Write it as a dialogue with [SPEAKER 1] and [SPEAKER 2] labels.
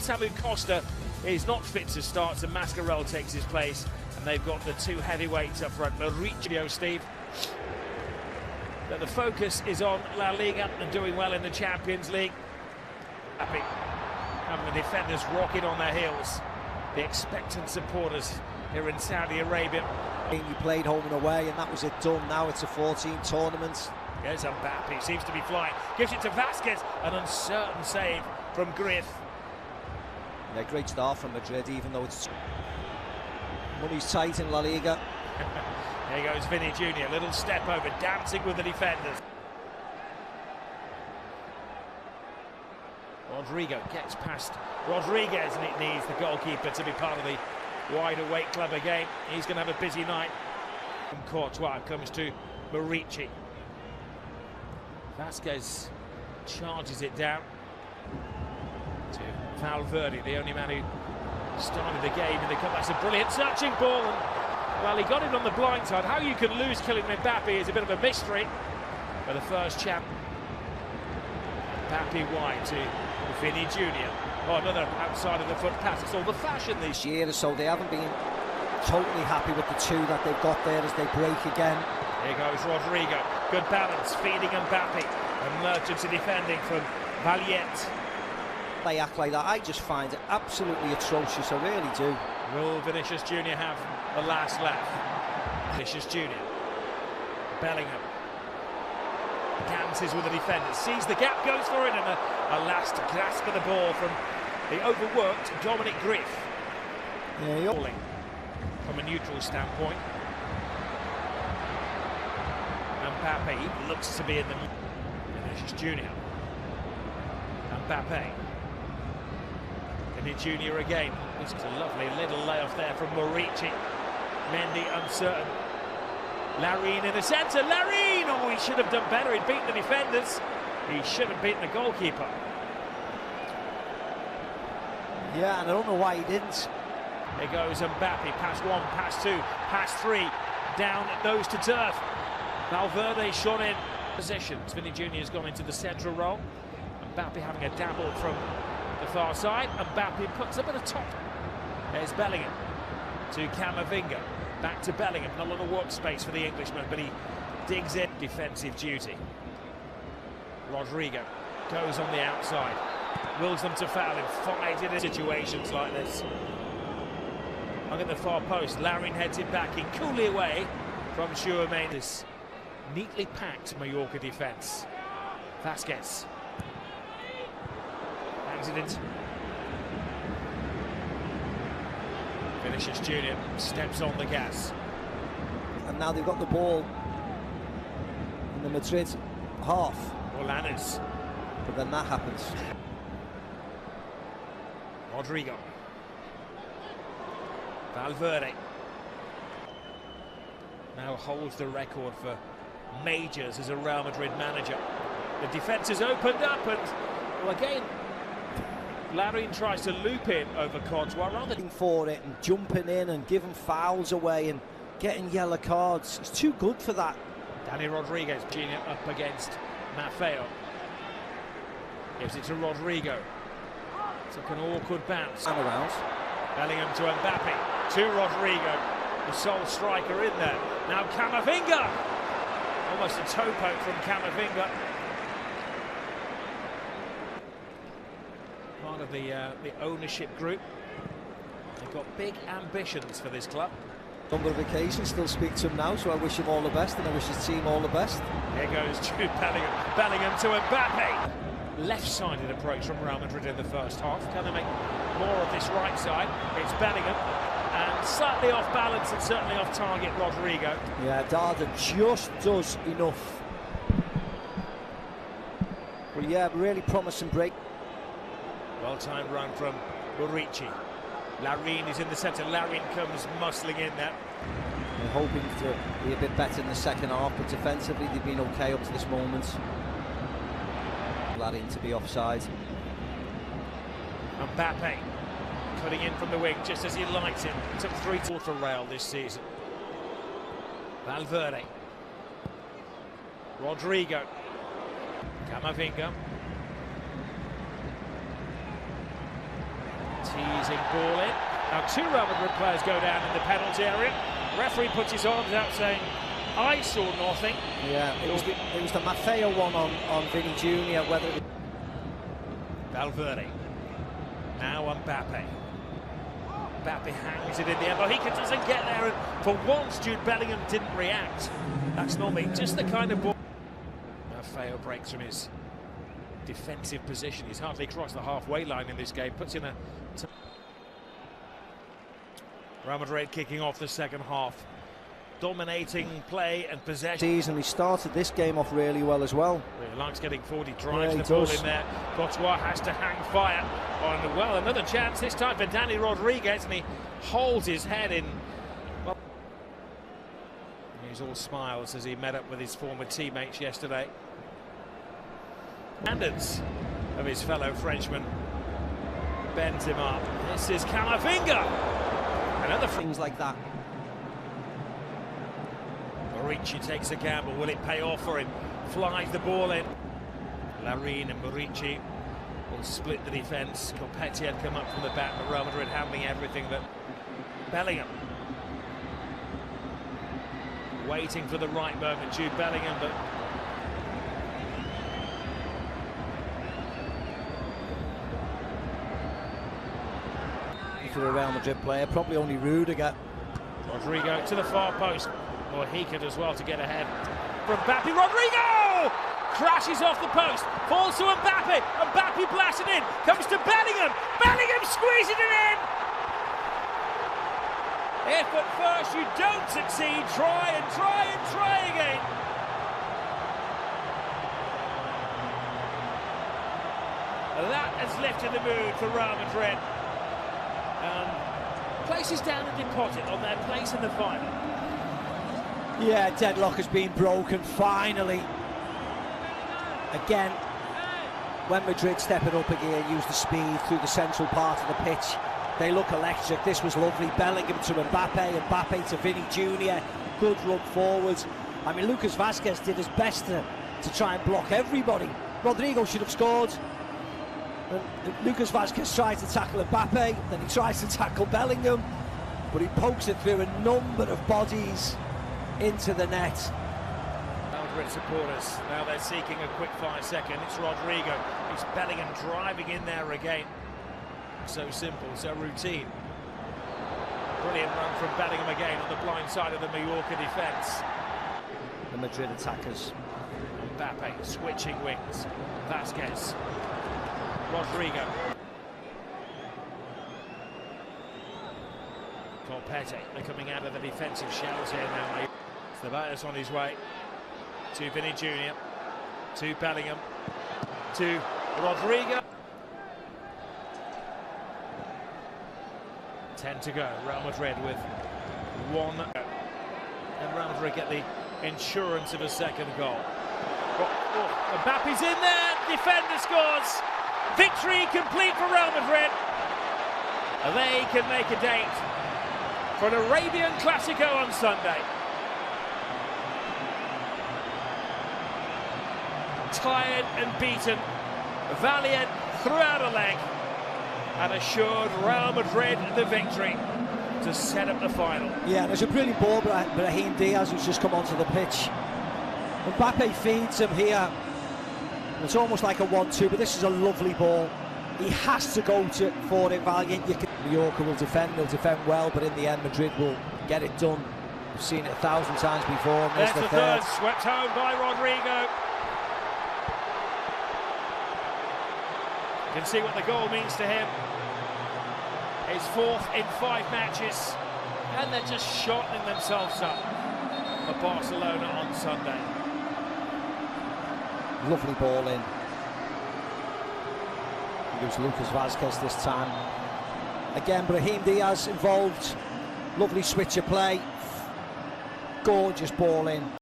[SPEAKER 1] Samu Costa is not fit to start, so Mascarell takes his place, and they've got the two heavyweights up front. Mauricio, Steve. But the focus is on La Liga and doing well in the Champions League. Happy having the defenders rocking on their heels. The expectant supporters here in Saudi Arabia.
[SPEAKER 2] You played home and away, and that was it done. Now it's a 14 tournament.
[SPEAKER 1] There's Mbappé, seems to be flying. Gives it to Vasquez, an uncertain save from Griff.
[SPEAKER 2] Yeah, great start from Madrid, even though it's money's tight in La Liga.
[SPEAKER 1] There goes Vinny Jr., little step over, dancing with the defenders. Rodrygo gets past Rodriguez, and it needs the goalkeeper to be part of the wider weight club again. He's going to have a busy night. From Courtois comes to Mauricio. Vasquez charges it down to Valverde, the only man who started the game in the cup. That's a brilliant touching ball, and well, he got it on the blind side. How you can lose Kylian Mbappé is a bit of a mystery. For the first champ, Mbappé wide to Vinny Jr. Oh, another outside of the foot pass. It's all the fashion this
[SPEAKER 2] year, so they haven't been totally happy with the two that they've got there as they break again.
[SPEAKER 1] Here goes Rodrygo. Good balance, feeding Mbappé. Emergency defending from Valjent.
[SPEAKER 2] They act like that. I just find it absolutely atrocious. I really do.
[SPEAKER 1] Will Vinicius Jr. have the last laugh? Vinicius Jr. Bellingham dances with the defender, sees the gap, goes for it, and a last grasp of the ball from the overworked Dominic Griff.
[SPEAKER 2] Yeah,
[SPEAKER 1] from a neutral standpoint. Mbappé looks to be in the Vinicius Jr. Mbappé. Vinny Jr. again. This is a lovely little layoff there from Mauricio. Mendy uncertain. Larin in the centre. Larin! Oh, he should have done better. He'd beaten the defenders. He should have beaten the goalkeeper.
[SPEAKER 2] Yeah, and I don't know why he didn't.
[SPEAKER 1] There goes Mbappé. Pass one, pass two, pass three. Down nose to turf. Valverde shot in positions. Vinny Jr. has gone into the central role. Mbappé having a dabble from the far side. Mbappé puts up at the top. There's Bellingham to Camavinga. Back to Bellingham. Not a lot of workspace for the Englishman, but he digs in. Defensive duty. Rodrygo goes on the outside. Wills them to foul him. Fight in situations like this. Hung at the far post. Larin heads it back in coolly away from Schumann. This neatly packed Mallorca defence. Vasquez. Accident. Vinicius Jr. steps on the gas.
[SPEAKER 2] And now they've got the ball in the Madrid half.
[SPEAKER 1] Olanes.
[SPEAKER 2] But then that happens.
[SPEAKER 1] Rodrygo. Valverde. Now holds the record for majors as a Real Madrid manager. The defence has opened up, and well, again, Larin tries to loop in over Courtois rather than
[SPEAKER 2] for it and jumping in and giving fouls away and getting yellow cards. It's too good for that.
[SPEAKER 1] Dani Rodriguez Jr. up against Maffeo. Gives it to Rodrygo. Took an awkward bounce.
[SPEAKER 2] And around.
[SPEAKER 1] Bellingham to Mbappé. To Rodrygo. The sole striker in there. Now Camavinga. Almost a toe poke from Camavinga. Part of the ownership group. They've got big ambitions for this club.
[SPEAKER 2] Number of occasions, still speak to him now, so I wish him all the best, and I wish his team all the best.
[SPEAKER 1] Here goes Jude Bellingham. Bellingham to Mbappé. Left-sided approach from Real Madrid in the first half. Can they make more of this right side? It's Bellingham. And slightly off balance and certainly off target, Rodrygo.
[SPEAKER 2] Yeah, Darda just does enough. But yeah, really promising break.
[SPEAKER 1] Well-timed run from Mauricio. Larin is in the centre. Larin comes muscling in there.
[SPEAKER 2] They're hoping to be a bit better in the second half, but defensively they've been okay up to this moment. Larin to be offside.
[SPEAKER 1] Mbappé cutting in from the wing just as he likes it. Took 3-quarter rail this season. Valverde. Rodrygo. Camavinga. Teasing ball in. Now 2 Real Madrid players go down in the penalty area. Referee puts his arms out saying, I saw nothing.
[SPEAKER 2] Yeah, it was the Maffeo one on Vini Jr. Whether
[SPEAKER 1] Valverde. Now Mbappé. Mbappé hangs it in the air, but he doesn't get there, and for once Jude Bellingham didn't react. That's normally just the kind of ball. Maffeo breaks from his defensive position. He's hardly crossed the halfway line in this game. Puts in a... Real Madrid kicking off the second half. Dominating play and possession.
[SPEAKER 2] He started this game off really well as well.
[SPEAKER 1] He likes getting forward, he drives the ball in there. Courtois has to hang fire on, well, another chance this time for Dani Rodriguez, and he holds his head in. Well, he's all smiles as he met up with his former teammates yesterday. Standards of his fellow Frenchman bends him up. This is Camavinga. Another
[SPEAKER 2] things like that.
[SPEAKER 1] Murici takes a gamble. Will it pay off for him? Flies the ball in. Larin and Murici will split the defence. Copetti had come up from the back, but Real Madrid handling everything. But Bellingham waiting for the right moment. Jude Bellingham, but
[SPEAKER 2] for a Real Madrid player, probably only Rudiger.
[SPEAKER 1] Rodrygo to the far post. Or he could as well to get ahead from Mbappé. Rodrygo crashes off the post, falls to Mbappé. Mbappé blasts it in, comes to Bellingham. Bellingham squeezing it in. If at first you don't succeed, try and try and try again. That has lifted the mood for Real Madrid. Places down a deposit on their place in the final.
[SPEAKER 2] Yeah, deadlock has been broken finally. Again, when Madrid step it up again, use the speed through the central part of the pitch, they look electric. This was lovely. Bellingham to Mbappé, Mbappé to Vini Jr. Good run forwards. I mean, Lucas Vazquez did his best to try and block everybody. Rodrygo should have scored. And Lucas Vazquez tries to tackle Mbappé, then he tries to tackle Bellingham, but he pokes it through a number of bodies into the net.
[SPEAKER 1] Madrid supporters, now they're seeking a quick 5 second. It's Rodrygo, it's Bellingham driving in there again. So simple, so routine. Brilliant run from Bellingham again on the blind side of the Mallorca defence.
[SPEAKER 2] The Madrid attackers.
[SPEAKER 1] Mbappé switching wings. Vazquez. Rodrygo. Copetti, they're coming out of the defensive shells here now. Ceballos on his way to Vini Jr. to Bellingham to Rodrygo. 10 to go. Real Madrid with 1. And Real Madrid get the insurance of a second goal. Mbappe's in there. Defender scores. Victory complete for Real Madrid. They can make a date for an Arabian Classico on Sunday. Tired and beaten, Valjent threw out a leg and assured Real Madrid the victory to set up the final.
[SPEAKER 2] Yeah, there's a brilliant ball by Brahim Diaz who's just come onto the pitch. Mbappé feeds him here. It's almost like a 1-2, but this is a lovely ball. He has to go for it, Valjent. Mallorca will defend, they'll defend well, but in the end Madrid will get it done. We've seen it 1,000 times before. And
[SPEAKER 1] there's the third, swept home by Rodrygo. You can see what the goal means to him. His 4th in 5 matches, and they're just shortening themselves up for Barcelona on Sunday.
[SPEAKER 2] Lovely ball in. It was Lucas Vazquez this time. Again, Brahim Diaz involved. Lovely switch of play. Gorgeous ball in.